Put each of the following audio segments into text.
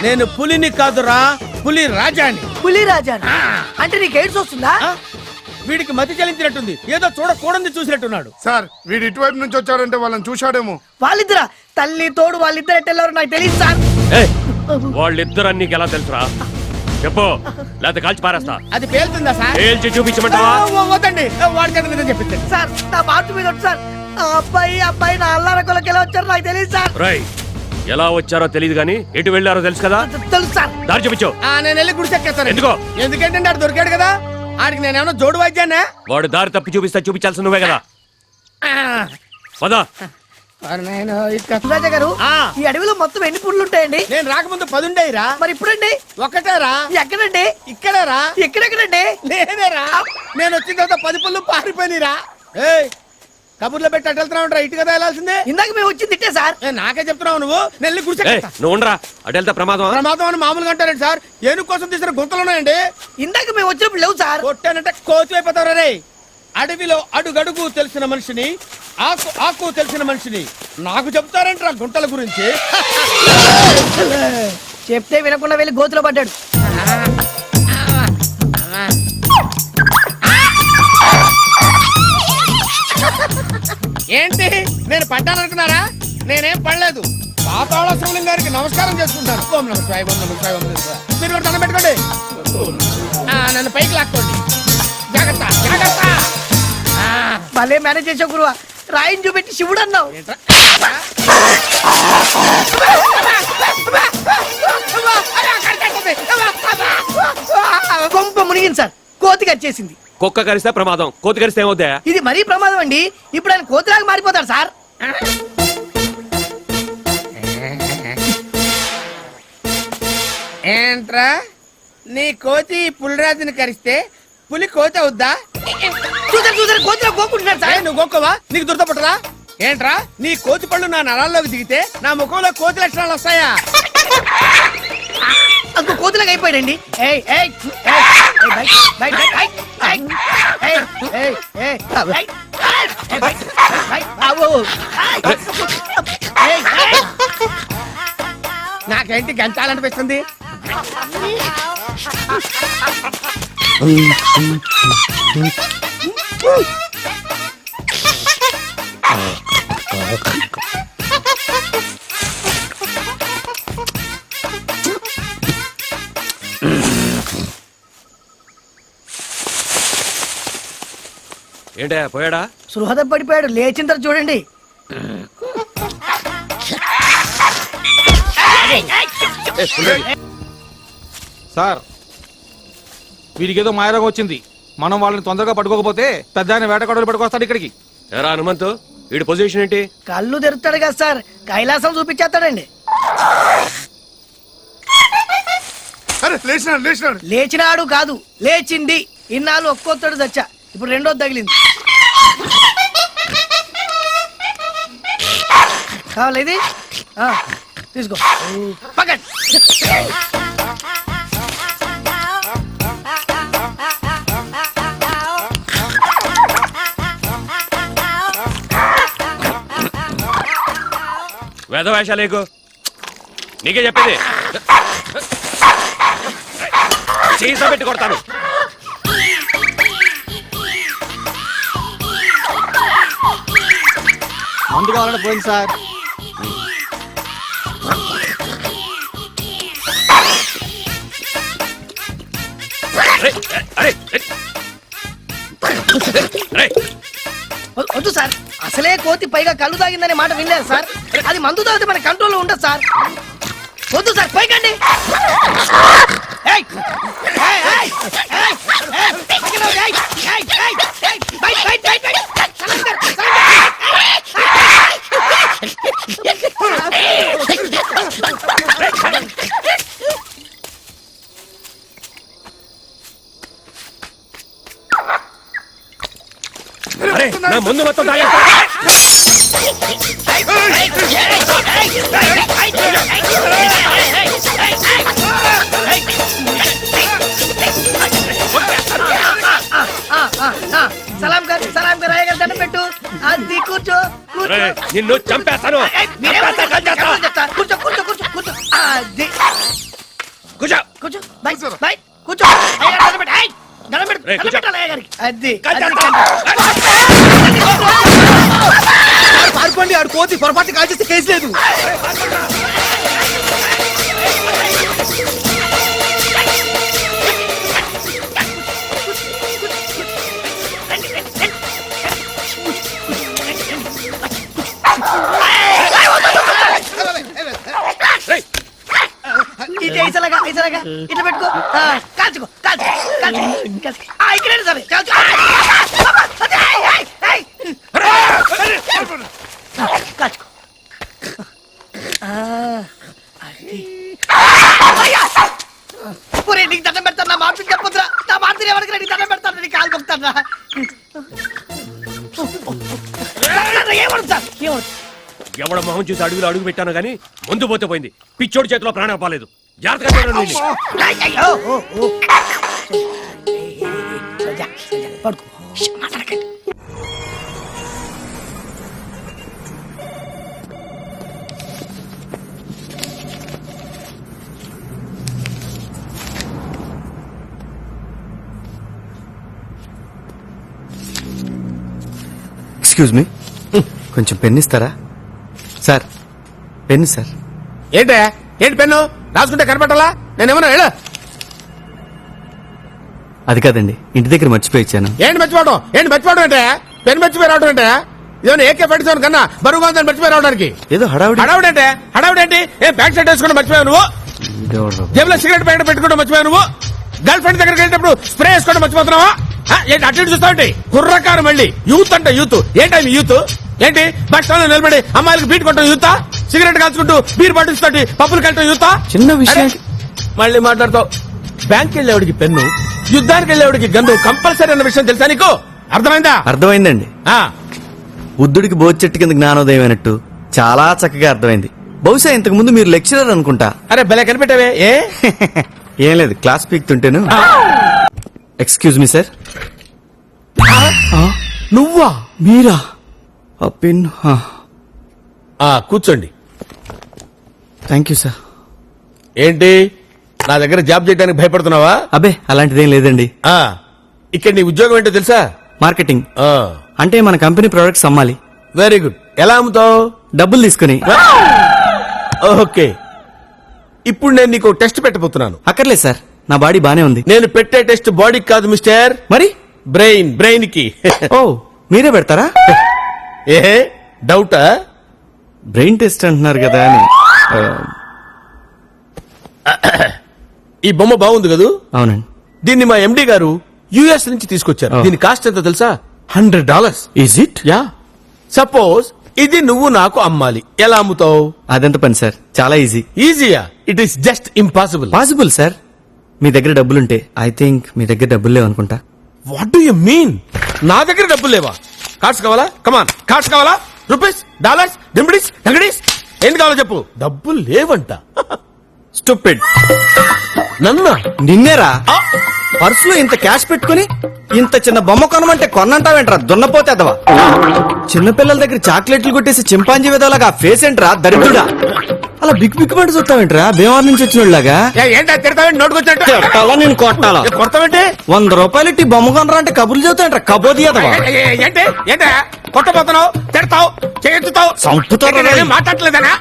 నేను పులిని కాదురా, పులి రాజాని. పులి రాజా అంటే నీకు ఎయిడ్స్ వస్తుందా? వీడికి మతి చలించినట్టుంది, ఏదో చూడకూడదు చూసినట్టున్నాడు. సార్ వీడు ఇటువైపు నుంచి వచ్చాడంటే వాళ్ళని చూశాడేమో. వాళ్ళిద్దరా? తల్లి తోడు వాళ్ళిద్దరు ఎట్టెళ్ళారు నాకు తెలియదు సార్. వాళ్ళిద్దరు నీకు ఎలా తెలుసురా? చెప్పు, లేకపోతే కాల్చి పారేస్తా. అది పేలుతుందా సార్? పేల్చి చూపించమంటావా? వద్దండి, వాడికంటే నిజం చెప్పించండి సార్. నా బాటు మీద సార్. ఆ అబ్బాయి నా అల్లార కొలకి ఎలా వచ్చారో నాకు తెలియదు సార్. రై, ఎలా వచ్చారో తెలియదు గానీ ఎటు వెళ్ళారో తెలుసు కదా? తెలుసు సార్. దారి చూపించు. నేను వెళ్ళి గుడిసెక్కేస్తాను. ఎందుకో? ఎందుకంటే ఆడు దొరికాడు కదా, ఆడికి నేనేమన్నా జోడు వాయిద్యానా? వాడు దారి తప్పి చూపిస్తా, చూపించాల్సి నువ్వే కదా. పదా రాజా గారు, ఈ అడవిలో మొత్తం ఎన్ని పుళ్ళు ఉంటాయండి? నేను రాకముందు 10 ఉండేరా. మరి ఇప్పుడండి? ఒకటేరా. ఎక్కడండి? ఇక్కడేరా. ఎక్కడెక్కడండి? నేనేరా. నేను వచ్చిన తర్వాత 10 పుళ్ళు పారిపోయినరా. కబుర్లో పెట్టి అటు వెళ్తున్నావు, ఇటు కదా వెళ్ళాల్సిందే. ఇందాక మేము వచ్చింది తిట్టే సార్. నాకే చెప్తున్నావు నువ్వు. నెల్లి గుడిసె. నువ్వు ఉండరా, అటు వెళ్తా ప్రమాదం. ప్రమాదం అని మామూలుగా అంటారండి సార్. ఏనుగు కోసం తీసిన గుంతలు ఉన్నాయండి. ఇందాక మేము వచ్చినప్పుడు లేవు సార్. కొట్టానంటే కోతి అయిపోతావు రే. అడవిలో అడుగడుగు తెలిసిన మనిషిని, ఆకు ఆకు తెలిసిన మనిషిని నాకు చెప్తారంటారా గుంటల గురించి? చెప్తే వినకుండా వెళ్ళి గోతులో పడ్డాడు. ఏంటి నేను పడ్డాననుకున్నారా? నేనేం పడలేదు. పాతాళ శివలింగం గారికి నమస్కారం చేసుకుంటాను. ఓం నమః శివాయ, ఓం నమః శివాయ, ఓం నమః శివాయ. మీరు కూడా దండం పెట్టుకోండి. నన్ను పైకి లాక్కోండి. జాగ్రత్త జాగ్రత్త. భలే మేనేజ్ చేసావు గురువా. రాయిని చూపెట్టి శివుడు అన్నావు. కొంప మునిగింది సార్. కోతి కరిచేసింది. కుక్క కరిస్తే ప్రమాదం, కోతి కరిస్తే ఏమవుతా? ఇది మరీ ప్రమాదం అండి. ఇప్పుడు ఆయన కోతిలాగా మారిపోతాడు సార్. ఏంట్రా నీ కోతి పులిరాజుని కరిస్తే పులి కోతి అవుద్దా? చూసారు కోతిలో గోకుంటున్నాడు సార్. నువ్వు గోక్కవా? నీకు దురదపట్టరా? ఏంట్రా నీ కోతి పళ్ళు నా నరాల్లోకి దిగితే నా ముఖంలో కోతి లక్షణాలు వస్తాయా? అంకో కోతిలాగా అయిపోయాడండి. నాకేంటి గంచాలనిపిస్తుంది. ఏంటే పోయాడా? సుహృద పడిపోయాడు. లేచిన తర్వాత చూడండి. సార్ వీడికి ఏదో మాయరోగం వచ్చింది. మనం వాళ్ళని తొందరగా పట్టుకోకపోతే పెద్ద ఆయన వేటగాడులు పట్టుకొస్తాడు ఇక్కడికి. ఎరా హనుమంతు, వీడి పొజిషన్ ఏంటి? కళ్ళు తెరుతాడు కదా సార్. కైలాసం చూపించేస్తాడండి. లేచినాడు కాదు, లేచింది. ఇన్నాళ్ళు ఒక్కొత్తడు చచ్చా, ఇప్పుడు రెండోది తగిలింది. కావాలి ఇది తీసుకో. పక్కన వేద వేషాలేకు, నీకే చెప్పేది. సీసా పెట్టి కొడతాను. మందు కావాలంటే పోయింది సార్. వద్దు సార్. అసలే కోతి పైగా కళ్ళు తాగిందనే మాట వినలేదు సార్. అది మందు తాగితే మన కంట్రోల్లో ఉండదు సార్. వద్దు సార్, పైకండి. నా ముందు మొత్తం సలాం గారు అయ్యగారు దండం పెట్టు. అది కూర్చో. నిన్ను చంపేస్తాను. కూర్చో కూర్చో కూర్చో కూర్చో. అది కూర్చో కూర్చో బై బై కూర్చో అయ్యగారు దండం పెట్టు. ఏయ్, దండం పెట్టు, రేయ్, దండం కూర్చో. పెట్టాలి అయ్యగారికి. అది పారిపోండి ఆడు కోతి పొరపాటు కాల్ చేస్తే కేసు లేదు. ఇది ఐసలాగా ఐసలాగా ఇట్లా పెట్టుకో. కాల్చుకో కాల్చుకో కాల్చుకో కాల్చుకో. ఇక్కడ సరే కాల్చుకో. అదే, ఏయ్, ఏయ్, ఏయ్. కాల్చుకో. అది. అయ్యా! ఒరే, నీకు దండం పెడతాను, నా మాట చెప్పొద్దురా. నా మాట ఎవరికి నీకు దండం పెడతాను, నీకు కాలు మొక్కుతాను. ఏమడు సార్ ఏమడు? ఎవడ మొహం చూసి అడుగులు అడుగు పెట్టాను గానీ ముందు పోతే పోయింది. పిచ్చోడి చేతిలో ప్రాణం పాలేదు. జాగ్రత్తగా చూడండి వీడిని. అయ్యో! సోజా, సోజా, పడుకో. ష్, మాట్లాడకండి. ఎక్స్క్యూజ్ మీ, కొంచెం పెన్ ఇస్తారా? Sir, pen sir. ఏంటే ఏంటి పెన్ను రాసుకుంటే కనపట్టాలా? నేనేమన్నా ಹೇಳು. అది కాదండి, ఇంటి దగ్గర మర్చిపోయి ఇచ్చాను. ఏంటి మర్చిపోవడం అంటే పెన్ మర్చిపోయి రావడం అంటే ఇదేమన్నా ఏకే పట్టించాను కన్నా బరువుగా ఉందని మర్చిపోయి రావడానికి. ఏదో హడావుడి. హడావుడేంటి? ఏం బ్యాక్ సైడ్ వేసుకుంటే మర్చిపోయావు నువ్వు? జేబులో సిగరెట్ ప్యాకెట్ పెట్టుకుంటే మర్చిపోయావు నువ్వు? గర్ల్ ఫ్రెండ్ దగ్గరికి వెళ్ళినప్పుడు స్ప్రే వేసుకోవడం మర్చిపోతున్నావా? ఏంటి అటు ఇటు చూస్తావు? కుర్రకారు మళ్ళీ యూత్ అంట యూత్. ఏంటి యూత్? ఏంటి బస్ స్టాండ్ లో నిలబడి అమ్మాయిలకు బీట్ కొట్టడం యూతా? సిగరెట్ కాల్చుకుంటూ బీర్ బాటిల్స్ తోటి పప్పులు కట్టడం యూతా? చిన్న విషయం. మళ్ళీ మాట్లాడతావు. బ్యాంక్ వెళ్ళేవాడికి పెన్ను, యుద్ధానికి వెళ్ళేవాడికి గన్ను కంపల్సరీ అన్న విషయం తెలుసా నీకు? అర్థమైందా? అర్థమైందండి. ఆ, బుద్ధుడికి బోధి చెట్టు కింద జ్ఞానోదయం అయినట్టు చాలా చక్కగా అర్థమైంది. బహుశా ఇంతకు ముందు మీరు లెక్చరర్ అనుకుంటా. అరే భలే కనిపెట్టావే. ఏ ఏం లేదు, క్లాస్ పీక్తుంటేను. Excuse me sir. నువ్వా? మీరా? ఆ పెన్. కూర్చోండి. Thank you sir. ఏంటి నా దగ్గర జాబ్ చేయడానికి భయపడుతున్నావా? అబే అలాంటిదేం లేదండి. ఇక్కడ నీ ఉద్యోగం ఏంటో తెలుసా? మార్కెటింగ్. అంటే మన కంపెనీ ప్రొడక్ట్స్ అమ్మాలి. Very good. ఎలా అమ్ముతావు? డబ్బులు తీసుకుని. ఓకే, ఇప్పుడు నేను నీకు టెస్ట్ పెట్టబోతున్నాను. అక్కర్లేదు సార్, నా బాడీ బానే ఉంది. నేను పెట్టే టెస్ట్ బాడీకి కాదు మిస్టర్, మరి బ్రెయిన్ కి. ఓ, మీరే పెడతారా? ఏ డౌటా? బ్రెయిన్ టెస్ట్ అంటున్నారు కదా అని. ఈ బొమ్మ బాగుంది కదూ? అవునండి. దీన్ని మా ఎండి గారు యుఎస్ నుంచి తీసుకొచ్చారు. Oh. దీని కాస్ట్ ఎంత తెలుసా? $100. Is it? యా. సపోజ్ ఇది నువ్వు నాకు అమ్మాలి, ఎలా అమ్ముతావు? అదెంత పని సార్, చాలా ఈజీ. ఈజీయా? It is just impossible. Possible sir. మీ దగ్గర డబ్బులుంటే. ఐ థింక్ మీ దగ్గర డబ్బులు లేవనుకుంటా. What do you mean? నా దగ్గర డబ్బులు లేవా? కార్డ్స్ కావాలా? కమాన్, కార్డ్స్ కావాలా? రూపీస్, డాలర్స్, డింబిడీస్, డంగడీస్, ఏంటి కావాలో చెప్పు. డబ్బులు లేవంట. స్టూపిడ్. నన్నా? నిన్నేరా? పర్సులో ఇంత క్యాష్ పెట్టుకుని ఇంత చిన్న బొమ్మ కొనమంటే కొన్నంటావేంట్రా దున్నపోతే అదవా? చిన్నపిల్లల దగ్గర చాక్లెట్లు కొట్టేసి చింపాంజీ విధాలుగా ఫేస్ ఏంట్రా దరిద్రుడా? అలా బిక్కు బిక్కుమంటూ చూస్తావేంట్రా భీమవరం నుంచి వచ్చినోళ్ళగా? ఏంటా తిడతావేంటి? నోటుకొచ్చినట్టు కొట్టాలా నేను కొట్టాలా? కొడతావేంటి? 100 రూపాయలు ఇట్టి బొమ్మ కొనరా అంటే కబుర్లు చెబుతాయంట్రా కబోది అదవా? ఏంటి ఏంటా కొట్టబోతున్నావు? తిడతావు, చేస్తావు, చంపుతారు రా. మాట్లాడలేదనా?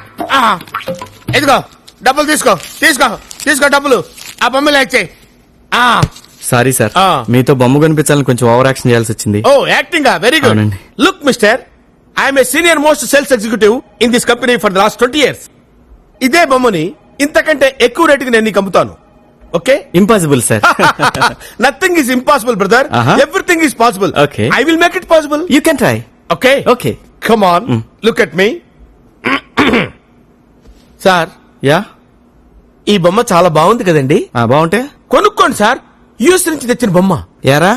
ఇదిగో డబ్బులు తీసుకో తీసుకో తీసుకో డబ్బులు. ఆ బొమ్మలు ఇచ్చేయి. సారీ సార్, మీతో బొమ్మ కనిపించాలని కొంచెం ఓవర్ యాక్షన్ చేయాల్సి వచ్చింది. Oh acting, very good. అవునండి. Look mister, I'm a senior most sales executive in this company for the last 20 years. ఇదే బొమ్మని ఇంతకంటే ఎక్కువ రేటుకి నేను నీకు అమ్ముతాను. Okay? Impossible sir. Nothing is impossible brother, everything is possible. Okay. I will make it possible. You can try. Okay okay. Come on, look at me. Sir, yeah, ఈ బొమ్మ చాలా బాగుంది కదండి. బాగుంటే కొనుక్కోండి సార్, యుఎస్ నుంచి తెచ్చిన బొమ్మ. యారా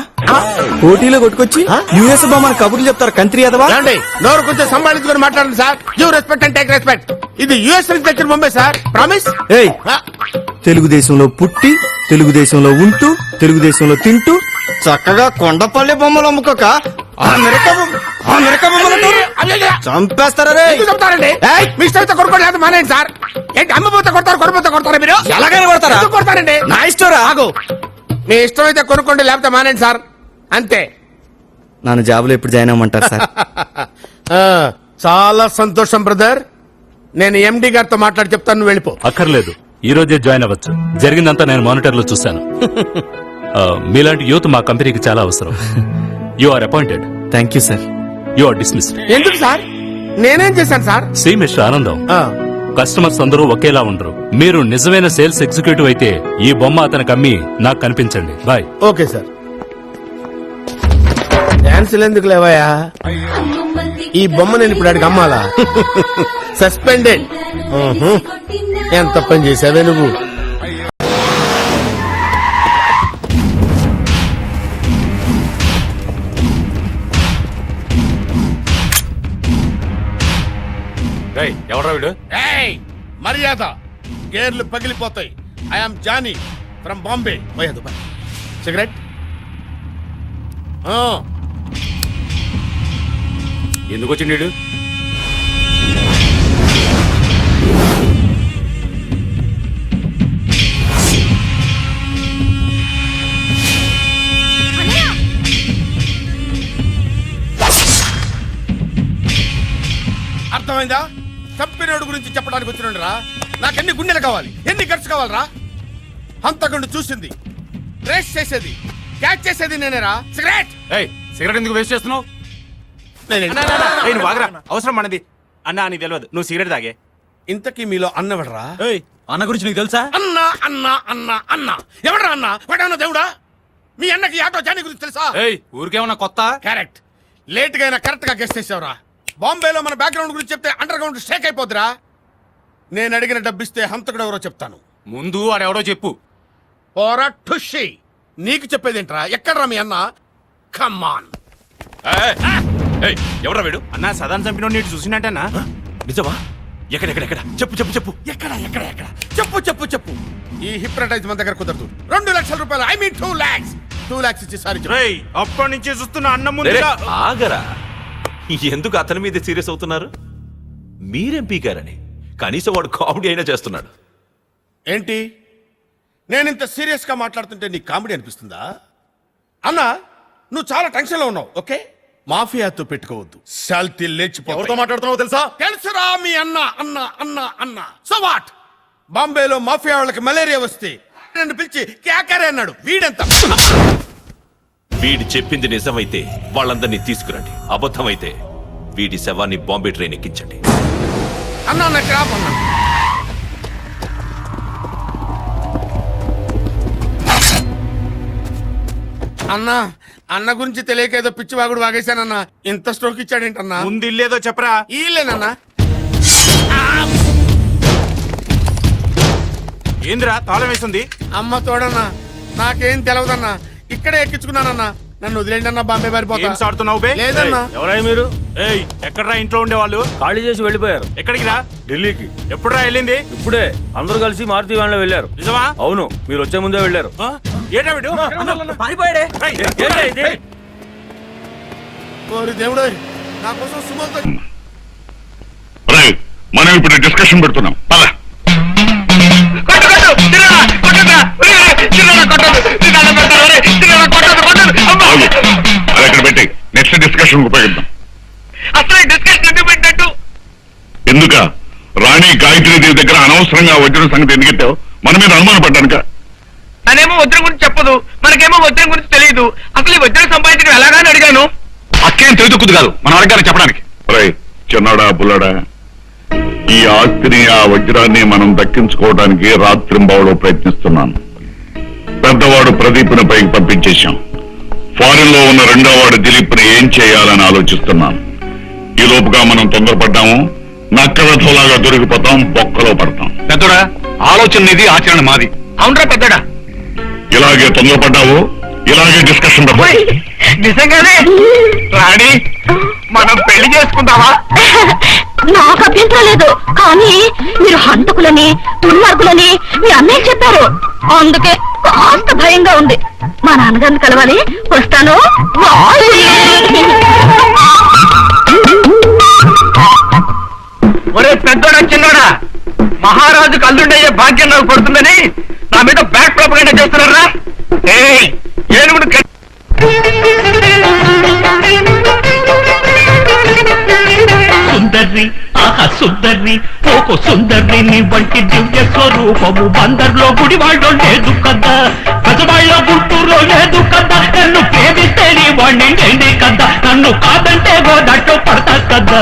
పోటీలో కొట్టుకొచ్చి యుఎస్ బొమ్మని కబుర్లు చెప్తారు కంట్రీ అదవా? ఏమండి, నోరు కొంచెం సంభాళించుకొని మాట్లాడండి sir. You respect and take respect. ఇది యుఎస్ నుంచి తెచ్చిన బొమ్మే సార్, ప్రామిస్. ఏయ్, తెలుగుదేశంలో పుట్టి తెలుగుదేశంలో ఉంటూ తెలుగుదేశంలో తింటూ చక్కగా కొండపల్లి బొమ్మలు అమ్ముకోక అమెరికా ఆ నరక బొమ్మలు అంటారు? చంపేస్తారా రే? ఎందుకు చెప్తారండి? ఏయ్! మీ ఇష్టంతో కొనుక్కోండి, లేదా మానేయండి సార్. ఏంటి అమ్మపోతే కొడతారు, కొనపోతే కొడతారా మీరు? ఎలాగైనా కొడతారా? ఎందుకు కొడతారండి? నా ఇష్టం రా. ఆగు. మీ ఇష్టం అయితే కొనుక్కోండి, లేకపోతే మానేయండి సార్, అంతే. నన్ను జాబులో ఎప్పుడు జాయిన్ అవ్వమంటారు సార్? ఆ, చాలా సంతోషం బ్రదర్. నేను ఎండి గారితో మాట్లాడి చెప్తాను, నువ్వు వెళ్ళిపో. అక్కర్లేదు, ఈ రోజే జాయిన్ అవ్వచ్చు. జరిగిందంతా నేను మానిటర్ లో చూశాను. మీలాంటి యూత్ మా కంపెనీకి చాలా అవసరం. You are appointed. Thank you sir. You are dismissed. ఎందుకు సార్? నేనేం చేశాను సార్? సి మిస్టర్ ఆనందం, ఆ, కస్టమర్స్ అందరూ ఒకేలా ఉండరు. మీరు నిజమైన సేల్స్ ఎగ్జిక్యూటివ్ అయితే ఈ బొమ్మ అతనికి అమ్మి నాకు కనిపించండి. బాయ్. Okay sir. డాన్సులు ఎందుకు లేవయా? ఈ బొమ్మ నేను ఇప్పుడు అడిగి అమ్మాలా? సస్పెండెడ్. ఎంత పని చేసావే నువ్వు? ఎవరా వీడు? ఏయ్, మర్యాద, గేర్లు పగిలిపోతాయి. I'm Johnny from Bombay. పోయేదు సిగరెట్. ఎందుకు వచ్చిండు వీడు? అర్థమైందా? చంపినోడు గురించి చెప్పడానికి వచ్చినండి. నాకెన్ని గుండెలు కావాలి, ఎన్ని గట్స్ కావాలరా? హంతకుండు చూసింది, రేస్ చేసేది, క్యాచ్ చేసేది నేనేరా. సిగరెట్. సిగరెట్ ఎందుకు వేస్ట్ చేస్తున్నావు? అవసరం మనది అన్నా, నీకు తెలియదు, నువ్వు సిగరెట్ తాగే. ఇంతకీ మీలో అన్నవడరా? అన్న గురించి నీకు తెలుసా? అన్నా అన్నా అన్నా అన్నా ఎవడరా అన్నా? వాడన్నా దేవుడా? మీ అన్నకి ఆటో జానీ గురించి తెలుసా? ఊరికేమన్నా కొత్త? కరెక్ట్. లేట్ గా అయినా కరెక్ట్ గా గెస్ట్ చేసావురా. బాంబేలో మన బ్యాక్గ్రౌండ్ గురించి చెప్తే అండర్ గ్రౌండ్ షేక్ అయిపోద్దిరా. నేను అడిగిన డబ్బిస్తే హంతకుడు ఎవరో చెప్తాను. ముందు వాడెవడో చెప్పు. పోరా ఠుషి. నీకు చెప్పేదేంట్రా? ఎక్కడ్రా మీ అన్న? కమ్మాన్. ఎవరా వీడు? అన్నా సదాన్ చంపినోడు నీటి చూసినట్టేనా? నిజమా? ఎక్కడెక్కడెక్కడ? చెప్పు చెప్పు చెప్పు. ఎక్కడ ఎక్కడ ఎక్కడ? చెప్పు చెప్పు చెప్పు. ఈ హిప్నటైజ్ మన దగ్గర కుదరదు. 2 లక్షల రూపాయలు, ఐ మీన్ 2 lakhs. 2 lakhs ఇచ్చి సారీ చెప్పు. అప్పటి నుంచి చూస్తున్న అన్న ముందు రేరే, ఆగరా. ఎందుకు అతని మీద సీరియస్ అవుతున్నారు? మీరేం పీకారని. కనీసం వాడు కామెడీ అయినా చేస్తున్నాడు. ఏంటి, నేను ఇంత సీరియస్ గా మాట్లాడుతుంటే నీకు కామెడీ అనిపిస్తుందా? అన్నా, నువ్వు చాలా టెన్షన్ లో ఉన్నావు. ఓకే, మాఫియాతో పెట్టుకోవద్దు, శాల్తీ లేచిపో. ఎవరితో మాట్లాడుతున్నావు తెలుసా? తెలుసురా, మీ అన్న అన్న అన్న అన్న. So what? బాంబేలో మాఫియా వాళ్ళకి మలేరియా వస్తే నన్ను పిలిచి క్యాకరే అన్నాడు. వీడెంత? వీడి చెప్పింది నిజమైతే వాళ్ళందరినీ తీసుకురండి. అబద్ధమైతే వీడి శవాన్ని బాంబే ట్రైన్ ఎక్కించండి. అన్నా నాకు రాపన్నా. అన్నా, అన్న గురించి తెలియక ఏదో పిచ్చి వాగుడు వాగేశానన్నా. ఇంత స్ట్రోక్ ఇచ్చాడేంటన్నా? ముందు ఇల్లేదో చెప్పరా. ఈలేనన్నా. ఏందిరా తాళం వేస్తుంది? అమ్మ తోడన్నా, నాకేం తెలవదన్నా. ఇక్కడే ఎక్కించుకున్నానన్నా. నన్ను వదిలేండి అన్న, బాంబే పారిపోతా. గేమ్స్ ఆడుతున్నావు బే? లేదన్నా. ఎవరై మీరు? ఎక్కడరా ఇంట్లో ఉండేవాళ్ళు? ఖాళీ చేసి వెళ్ళిపోయారు. ఎక్కడికి రా? ఢిల్లీకి. ఎప్పుడురా వెళ్ళింది? ఇప్పుడే అందరూ కలిసి మారుతి వ్యాన్లో వెళ్ళారు. నిజమా? అవును, మీరు వచ్చే ముందే వెళ్ళారు. ఏటా వీడు? పారిపోయాడే. ఏంటి ఇది? ఓరి దేవుడు, నా కోసం సుమంత్. మనం ఇప్పుడు డిస్కషన్ పెడుతున్నాం. పద. అక్కడ పెట్టి నెక్స్ట్ డిస్కషన్ ఉపయోగిద్దాం. అసలు డిస్కషన్ ఎందుకు పెట్టినట్టు? ఎందుక రాణి గాయత్రీదేవి దగ్గర అనవసరంగా వజ్రం సంగతి ఎందుకెట్టావు? మన మీద అనుమానం పడ్డానుక. తనేమో వజ్రం గురించి చెప్పదు, మనకేమో వజ్రం గురించి తెలియదు. అసలు ఈ వజ్రం సంపాదించడం ఎలాగాని అడిగాను. అక్కేం తెలియదుక్కుదు కాదు మనం అడగాలి చెప్పడానికి. చిన్నాడా పుల్లాడా, ఈ ఆస్తిని ఆ వజ్రాన్ని మనం దక్కించుకోవడానికి రాత్రింబావులో ప్రయత్నిస్తున్నాను. పెద్దవాడు ప్రదీప్ను పైకి పంపించేశాం. ఫారిన్ లో ఉన్న రెండో వాడు దిలీప్ ని ఏం చేయాలని ఆలోచిస్తున్నాను. ఈ లోపుగా మనం తొందరపడ్డాము, నక్కలలాగా దొరికిపోతాం, బొక్కలో పడతాం. పెద్దడా ఆలోచన నీది, ఆచరణ మాది. అవునరా పెద్దడా? ఇలాగే తొందరపడ్డావు, ఇలాగే డిస్కషన్ నిజంగానే రాణి, మనం పెళ్లి చేసుకుందామా? నాకు అభ్యంతరం లేదు, కానీ మీరు హంతకులని దుర్మార్గులని మీ అన్నయ్య చెప్పారు. అందుకే కాస్త భయంగా ఉంది. మా నాన్నగారిని కలవాలి, వస్తాను. పెద్దోడా చిన్నోడా, మహారాజుకు అల్లుండయ్యే భాగ్యం నాకు పడుతుందని నా మీద బ్యాక్ ప్రాపగండా చేస్తున్నారా? ఏనుగుడు సుందర్రి ఆహా సుందర్రి ఓకో సుందర్రి నీ వంటి దివ్య స్వరూపము బందర్లో గుడివాళ్ళలో లేదు కదా, గజవాళ్ళలో గుంటూరులో లేదు కదా, నన్ను ప్రేమిస్తే నీ వాణ్ణి నేనే కదా, నన్ను కాదంటే గోదట్లో పడతా కదా.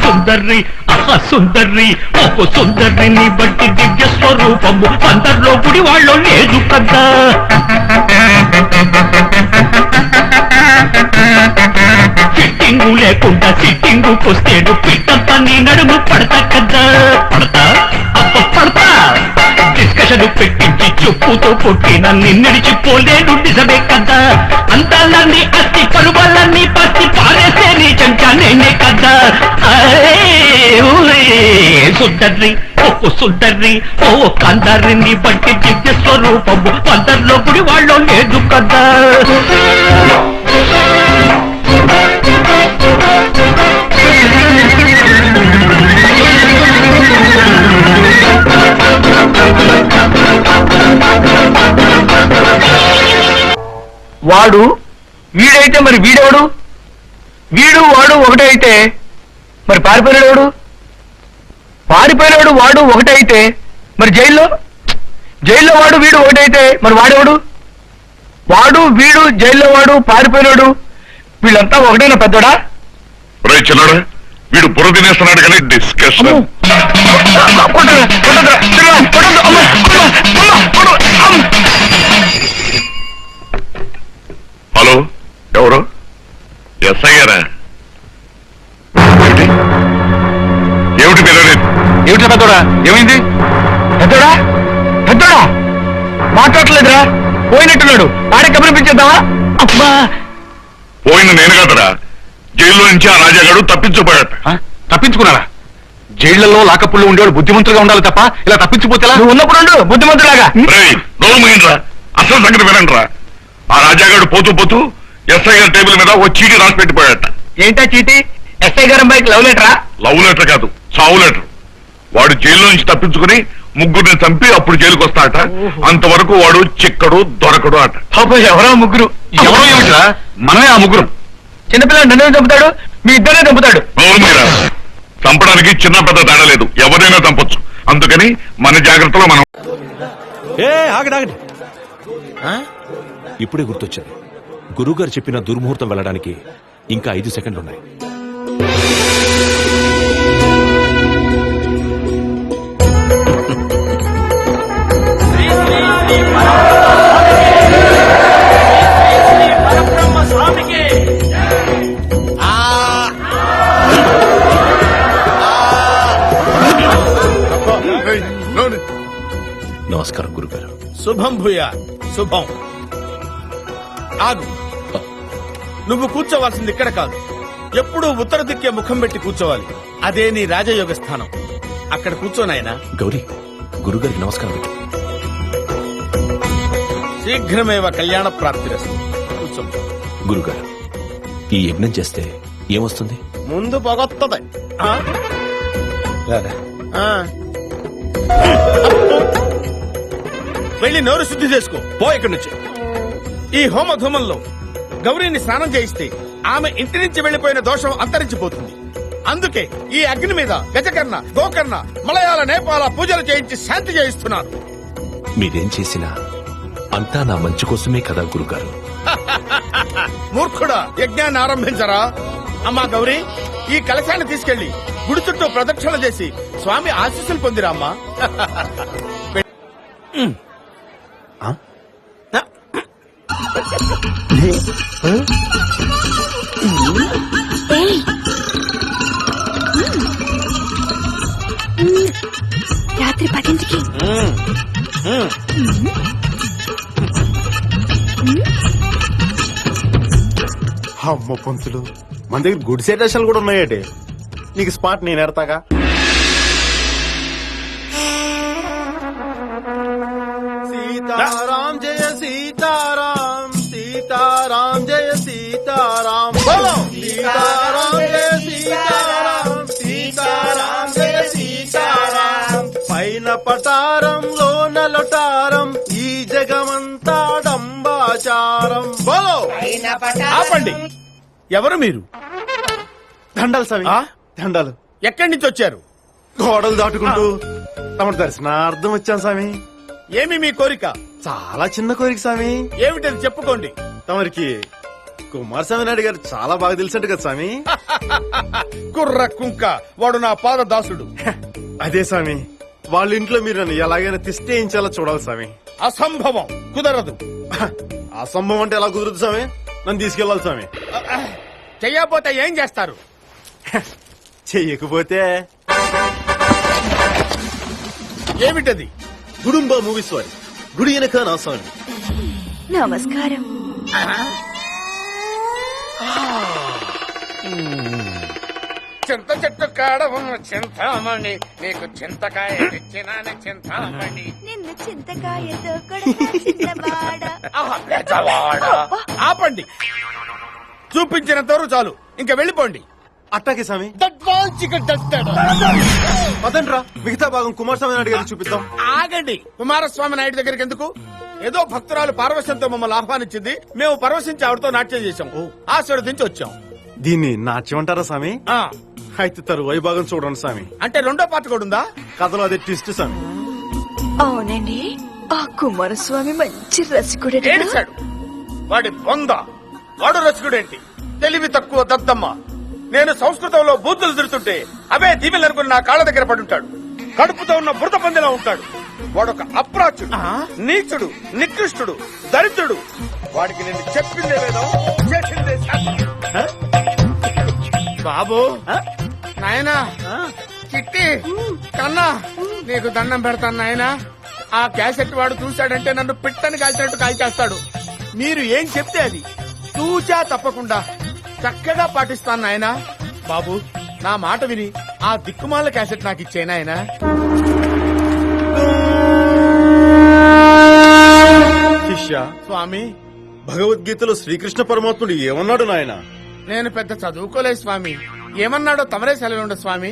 సుందర్రి ఆహా సుందర్రి ఓకో సుందర్రి నీ వంటి దివ్య స్వరూపము బందర్లో గుడివాళ్ళలో లేదు కదా. ఫిట్టింగు లేకుండా సిట్టింగుకు వస్తేడు పిట్టంతా నీ నడుము పడతా కదా. పడతా అప్ప పడతా డిస్కషన్ పెట్టించి చెప్పుతో కొట్టిన నిన్నడిచిపోలేడు నిజమే కదా. అంతాలన్నీ అస్థి పరువాలన్నీ పచ్చి పారేసే నీ చంచా నేనే కదా. సుందర్రి ఒక్కు సుందర్రి ఓ కందర్రి నీ బట్టి దివ్య స్వరూపము పందర్లో గుడి వాళ్ళు లేదు కదా. వాడు వీడైతే మరి వీడెవడు? వీడు వాడు ఒకటే అయితే మరి పారిపోయినాడు? పారిపోయినాడు వాడు ఒకటే అయితే మరి జైల్లో వాడు వీడు ఒకటైతే మరి వాడెవడు? వాడు వీడు జైల్లో వాడు పారిపోయినాడు వీళ్ళంతా ఒకటేనా పెద్దోడా? చిన్నడా వీడు బుర్ర తినేస్తున్నాడు కానీ డిస్కషన్. హలో ఎవరు? ఎస్ఐ గారా? ఏమిటి పిల్లలేదు? ఏమిటి పెద్దోడా? ఏమైంది? పెద్దోడా పెద్దోడా మాట్లాడలేదురా, పోయినట్టున్నాడు. ఆడే కబురిపించేద్దామా? అబ్బా పోయిన నేను కదరా, జైల్లో నుంచి ఆ రాజాగాడు తప్పించుకుపోయాట. తప్పించుకున్నారా? జైళ్లలో లాకప్పుల్లో ఉండేవాడు బుద్ధిమంతులుగా ఉండాలి తప్ప ఇలా తప్పించిపోతే నువ్వు ఉన్నప్పుడు బుద్ధిమంతులాగా. నోరు మూయండిరా, అసలు సంగతి వినండిరా. ఆ రాజాగాడు పోతూ పోతూ ఎస్ఐ గారి టేబుల్ మీద ఓ చీటీ రాసి పెట్టిపోయాట. ఏంటా చీటీ? ఎస్ఐ గారి అమ్మాయికి లవ్ లెటరా? లవ్ లెటర్ కాదు, చావు లెటర్. వాడు జైల్లో నుంచి తప్పించుకుని ముగ్గురిని చంపి అప్పుడు జైలుకి వస్తాట. అంతవరకు వాడు చిక్కడు దొరకడు అట. ఎవరో ముగ్గురు? ఎవరో ఏమిట్రా, మనమే ఆ ముగ్గురు. చిన్నపిల్లలు నన్ను చంపుతాడు, మీ ఇద్దరే చంపుతాడు. నోరు మీరా, చంపడానికి చిన్న పెద్ద తేడా లేదు, ఎవరైనా చంపొచ్చు. అందుకని మన జాగ్రత్తలో మనం. ఆగండి. ఇప్పుడే గుర్తొచ్చింది, గురుగారు చెప్పిన దుర్ముహూర్తం వెళ్ళడానికి ఇంకా 5 సెకండ్లు ఉన్నాయి. నమస్కారం గురుగారు. శుభం భూయా శుభం. ఆగు, నువ్వు కూర్చోవాల్సింది ఇక్కడ కాదు, ఎప్పుడూ ఉత్తర దిక్కే ముఖం పెట్టి కూర్చోవాలి. అదే నీ రాజయోగ స్థానం. అక్కడ కూర్చోనాయనా. గౌరీ, గురుగారికి నమస్కారం పెట్టు. శీఘ్రమేవ కళ్యాణ ప్రాప్తిరస్తు. కూర్చో. గురుగారు, ఈ యజ్ఞం చేస్తే ఏమొస్తుంది? ముందు పొగొత్తది. వెళ్ళి నోరు శుద్ధి చేసుకో. పో ఇక్కడి నుంచి. ఈ హోమధూమంలో గౌరీని స్నానం చేయిస్తే ఆమె ఇంటి నుంచి వెళ్లిపోయిన దోషం అంతరించిపోతుంది. అందుకే ఈ అగ్ని మీద గజకర్ణ, గోకర్ణ, మలయాళ, నేపాల పూజలు చేయించి శాంతి చేయిస్తున్నాను. మీరేం చేసినా అంతా నా మంచి కోసమే కదా గురుగారు. మూర్ఖుడా, యజ్ఞాన్ని ఆరంభించరా. అమ్మా గౌరీ, ఈ కలశాన్ని తీసుకెళ్లి గుడి చుట్టూ ప్రదక్షిణ చేసి స్వామి ఆశీస్సులు పొందిరా అమ్మా. రాత్రి 10ంటికి అమ్మ పంతులు, మన దగ్గర గుడ్ సెటేషన్లు కూడా ఉన్నాయటే. నీకు స్పాట్ నేను ఎడతాగా. సీతారాం జయ సీతారాం, సీతారాం జయ సీతారాం, సీతారాం జయ సీతారాం, సీతారాం జయ సీతారాం. పటారం బోలో. ఆపండి. ఎవరు మీరు? దండాలు స్వామి, ఆ? దండాలు. ఎక్కడి నుంచి వచ్చారు? గోడలు దాటుకుంటూ తమ దర్శనార్థం వచ్చాం స్వామి. ఏమి మీ కోరిక? చాలా చిన్న కోరిక స్వామి. ఏమిటది చెప్పుకోండి. తమరికి కుమారస్వామి నాయుడు గారు చాలా బాగా తెలిసినట్టు కదా స్వామి. కుర్ర కుంక, వాడు నా పాద దాసుడు. అదే స్వామి, వాళ్ళ ఇంట్లో మీరు నన్ను ఎలాగైనా తిష్టేయించాలో చూడాలి స్వామి. అసంభవం, కుదరదు. అసంభవం అంటే ఎలా కుదురుతుంది స్వామి? నన్ను తీసుకెళ్ళాలి స్వామి. చెయ్యకపోతే ఏం చేస్తారు? చెయ్యకపోతే ఏమిటది? గుడుంబ మూవీస్ వారి గుడి వెనక నా స్వామి. నమస్కారం. చింత చెట్టు కాడ ఉన్న చింతామణి, నీకు చింతకాయ తెచ్చినాను చింతామణి. నిన్ను చింతకాయతో కొడతా ఆహా, పెద్దవాడా. ఆపండి. చూపించినంతవరకు చాలు, ఇంకా వెళ్ళిపోండి. అట్టాకే స్వామి. దట్వాల్చిక దట్టడ. పదండ్రా, మిగతా భాగం కుమారస్వామి నాయుడు గారికి చూపిద్దాం. ఆగండి. కుమారస్వామి నాయుడు దగ్గరికి ఎందుకు? ఏదో భక్తురాలు పార్వశంతో మమ్మల్ని ఆహ్వానించింది, మేము పరవశించి ఆవిడతో నాట్యం చేశాం, ఆశీర్వదించి వచ్చాం. దీన్ని నాట్యం అంటారా స్వామి? ఆ, అయితే తరువాయి భాగం చూడండి స్వామి. అంటే రెండో పాట కూడా ఉందా? కథలో అదే ట్విస్ట్ స్వామి. అవునండి, ఆ కుమారస్వామి మంచి రసికుడే. ఏడిశాడు వాడి బొంద. వాడు రసికుడేంటి? తెలివి తక్కువ దద్దమ్మ. నేను సంస్కృతంలో బూతులు తిరుతుంటే అవే దీవెలు అనుకుని నా కాళ్ళ దగ్గర పడుంటాడు. కడుపుతో ఉన్న బురద పందిలా ఉంటాడు. వాడొక అప్రాచుడు, నీచుడు, నికృష్టుడు, దరిద్రుడు. వాడికి నేను చెప్పిందే లేదా, చేసిందే శాస్త్రం. బాబు, నాయనా, చిట్టి, కన్నా, నీకు దండం పెడతాను నాయనా. ఆ క్యాసెట్ వాడు చూశాడంటే నన్ను పిట్టని కాల్చినట్టు కాల్చేస్తాడు. మీరు ఏం చెప్తే అది తూచా తప్పకుండా చక్కగా పాటిస్తాను నాయనా. బాబు, నా మాట విని ఆ దిక్కుమాల క్యాసెట్ నాకు ఇచ్చే నాయనా. శిష్య, స్వామి, భగవద్గీతలో శ్రీకృష్ణ పరమాత్ముడు ఏమన్నాడు నాయన? నేను పెద్ద చదువుకోలేదు స్వామి. ఏమన్నాడో తమరే సెలవుండ స్వామి.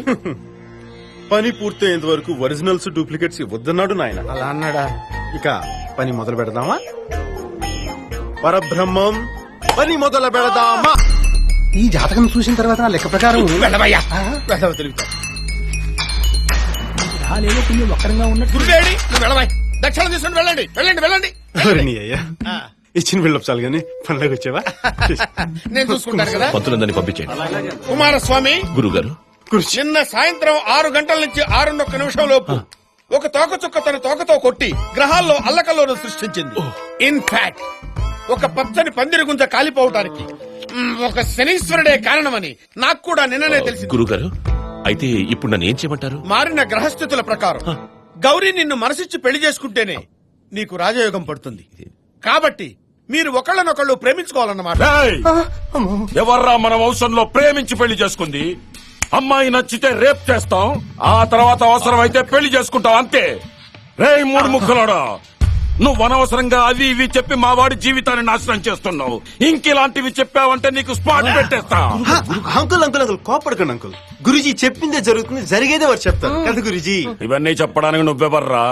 పని పూర్తయ్యేంత వరకు ఒరిజినల్స్ డూప్లికేట్స్ ఇవ్వద్దన్నాడు నాయన. అలా అన్నాడా? ఇక పని మొదలు పెడదామా? పరబ్రహ్మం, పని మొదలు పెడదామా? ఈ జాతకం చూసిన తర్వాత నా లెక్క ప్రకారం వెళ్ళవయ్యా. వెళ్ళవ తిరుగుతా. ఒక్కరంగా ఉన్నట్టు గురువేడి, నువ్వు వెళ్ళవా. దక్షిణ తీసుకుని వెళ్ళండి, వెళ్ళండి, వెళ్ళండి. ఎవరిని అయ్యా ఇచ్చిన బిల్డప్ చాలు గానీ పనిలోకి వచ్చావా? నేను చూసుకుంటాను కదా. పంతులందరినీ పంపించండి. కుమారస్వామి, గురుగారు, నిన్న సాయంత్రం 6 గంటల నుంచి 6:01 లోపు ఒక తోకచుక్క తన తోకతో కొట్టి గ్రహాల్లో అల్లకల్లోను సృష్టించింది. ఇన్ఫాక్ట్ ఒక పచ్చని పందిరి గుంజ కాలిపోవటానికి ఒక శనీశ్వరుడే కారణమని నాకు కూడా నిన్ననే తెలిసింది. గురుగారు, అయితే ఇప్పుడు నన్ను ఏం చేయమంటారు? మారిన గ్రహస్థితుల ప్రకారం గౌరీ నిన్ను మనసిచ్చి పెళ్లి చేసుకుంటేనే నీకు రాజయోగం పడుతుంది. కాబట్టి మీరు ఒకళ్ళనొకళ్ళు ప్రేమించుకోవాలన్నమాట. ఎవర్రా మన వంశంలో ప్రేమించి పెళ్లి చేసుకుంది? అమ్మాయి నచ్చితే రేప్ చేస్తాం, ఆ తర్వాత అవసరం అయితే పెళ్లి చేసుకుంటాం, అంతే. రేయ్ మూడు ముక్కలోడా, నువ్వు అనవసరంగా అవి ఇవి చెప్పి మా వాడి జీవితాన్ని నాశనం చేస్తున్నావు. ఇంకిలాంటివి చెప్పావంటే నీకు స్పాట్ పెట్టేస్తా. అంకుల్ అంకుల్ అంకుల్ కోపడకండి అంకుల్. గురుజీ చెప్పిందే జరుగుతుంది, జరిగేదే వారు చెప్తారు కదా గురుజీ. ఇవన్నీ చెప్పడానికి నువ్వెవర్రా?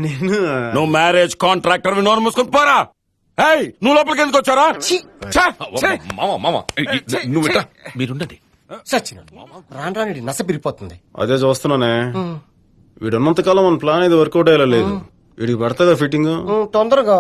నేను నువ్వు మ్యారేజ్ కాంట్రాక్టర్, నోరు మూసుకొని పోరా. ఏయ్, నువ్వు లోపలికి ఎందుకు వచ్చారా? నువ్వు మీరుండండి. సచిన రాను రాని నస పిరిపోతుంది. అదే చూస్తున్నానే, వీడున్నంతకాలం మన ప్లాన్ ఇది వర్కౌట్ అయ్యేలా లేదు. వీడికి పడతాగా ఫిట్టింగ్ తొందరగా